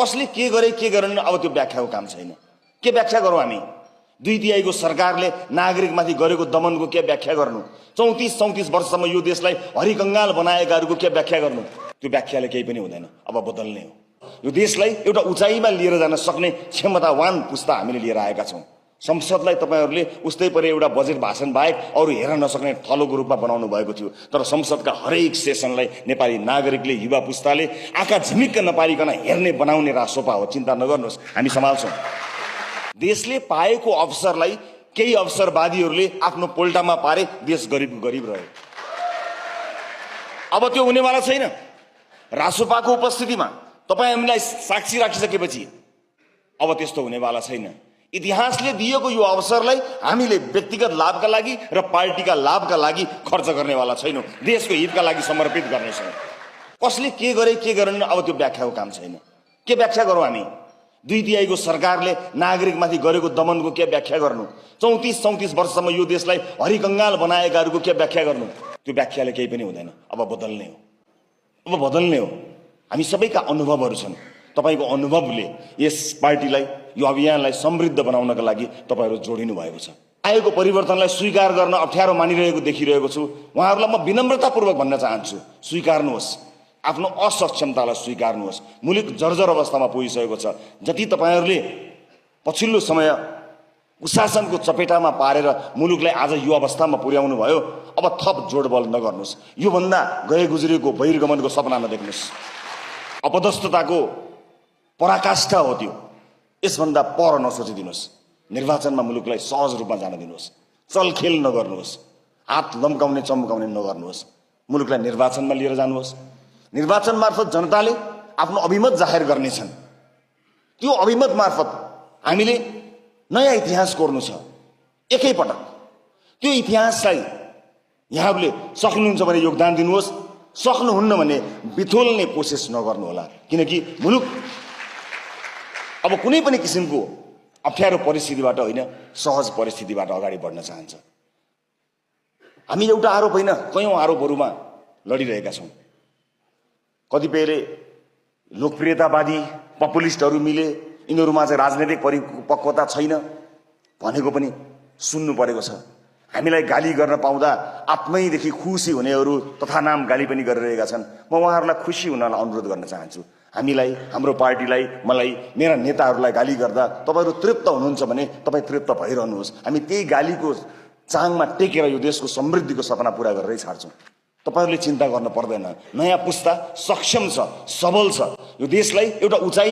कसले के गरे के गरेन अब त्यो व्याख्याको काम छैन। के व्याख्या गरौँ हामी? 2/3 सरकारले नागरिकमाथि गरेको दमनको के व्याख्या गर्नु? 34-34 वर्षसम्म यो देशलाई हरिकंगाल बनाएकाहरूको के व्याख्या गर्नु? त्यो व्याख्याले केही पनि हुँदैन। अब बदल्ने हो। यो देशलाई एउटा उचाइमा लिएर जान सक्ने क्षमतावान पुस्ता हामीले लिएर आएका छौँ। संसदलाई तपाईहरूले उस्तै परे एउटा बजेट भाषण बाहेक अरू हेर्न नसक्ने थलोको रूपमा बनाउनु भएको थियो। तर संसदका हरेक सेसनलाई नेपाली नागरिकले, युवा पुस्ताले आँखा झिमिक्क नपारिकन हेर्ने बनाउने रासोपा हो। चिन्ता नगर्नुहोस्, हामी सम्हाल्छौँ। देशले पाएको अवसरलाई केही अवसरवादीहरूले आफ्नो पोल्टामा पारे देश गरिब रह्यो। अब त्यो हुनेवाला छैन। रासोपाको उपस्थितिमा तपाईँ हामीलाई साक्षी राखिसकेपछि अब त्यस्तो हुनेवाला छैन। इतिहासले दिएको यो अवसरलाई हामीले व्यक्तिगत लाभका लागि र पार्टीका लाभका लागि खर्च गर्नेवाला छैनौँ। देशको हितका लागि समर्पित गर्नेछौँ। कसले के गरे के गरेन अब त्यो व्याख्याको काम छैन। के व्याख्या गरौँ हामी? 2/3 सरकारले नागरिकमाथि गरेको दमनको के व्याख्या गर्नु? 34-34 वर्षसम्म यो देशलाई हरिकंगाल बनाएकाहरूको के व्याख्या गर्नु? त्यो व्याख्याले केही पनि हुँदैन। अब बदल्ने हो। अब बदल्ने हो। हामी सबैका अनुभवहरू छन्। तपाईको अनुभवले यस पार्टीलाई, यो अभियानलाई समृद्ध बनाउनका लागि तपाईहरू जोडिनु भएको छ। आएको परिवर्तनलाई स्वीकार गर्न अप्ठ्यारो मानिरहेको देखिरहेको छु। उहाँहरूलाई म विनम्रतापूर्वक भन्न चाहन्छु, स्वीकार्नुहोस्। आफ्नो असक्षमतालाई स्वीकार्नुहोस्। मुलुक जर्जर अवस्थामा पुगिसकेको छ। जति तपाईहरूले पछिल्लो समय कुशासनको चपेटामा पारेर मुलुकलाई आज यो अवस्थामा पुर्याउनु भयो, अब थप जोडबल नगर्नुहोस्। योभन्दा गए गुज्रेको बहिर्गमनको सपना नदेख्नुहोस्। अपदस्थताको पराकाष्ठा हो त्यो। यसभन्दा पर नसोचिदिनुहोस्। निर्वाचनमा मुलुकलाई सहज रूपमा जान दिनुहोस्। चलखेल नगर्नुहोस्। हात लम्काउने चम्काउने नगर्नुहोस्। मुलुकलाई निर्वाचनमा लिएर जानुहोस्। निर्वाचन मार्फत जनताले आफ्नो अभिमत जाहेर गर्नेछन्। त्यो अभिमत मार्फत हामीले नयाँ इतिहास कोर्नु छ एकैपटक। त्यो इतिहासलाई यहाँहरूले सक्नुहुन्छ भने योगदान दिनुहोस्, सक्नुहुन्न भने बिथोल्ने कोसिस नगर्नुहोला। किनकि मुलुक अब कुनै पनि किसिमको अप्ठ्यारो परिस्थितिबाट होइन, सहज परिस्थितिबाट अगाडि बढ्न चाहन्छ। हामी एउटा आरोप होइन, कयौं आरोपहरूमा लडिरहेका छौँ। कतिपयले लोकप्रियतावादी पपुलिस्टहरू मिले, यिनीहरूमा चाहिँ राजनैतिक परिपक्वता छैन भनेको पनि सुन्नु परेको छ। हामीलाई गाली गर्न पाउँदा आत्मैदेखि खुसी हुनेहरू तथा नाम गाली पनि गरिरहेका छन्। म उहाँहरूलाई खुसी हुनलाई अनुरोध गर्न चाहन्छु। हामीलाई, हाम्रो पार्टीलाई, मलाई, मेरा नेताहरूलाई गाली गर्दा तपाईहरू तृप्त हुनुहुन्छ भने तपाईँ तृप्त भइरहनुहोस्। हामी त्यही गालीको चाङमा टेकेर यो देशको समृद्धिको सपना पुरा गरेरै छाड्छौँ। तपाईहरूले चिन्ता गर्न पर्दैन। नयाँ पुस्ता सक्षम छ, सबल छ। यो देशलाई एउटा उचाइ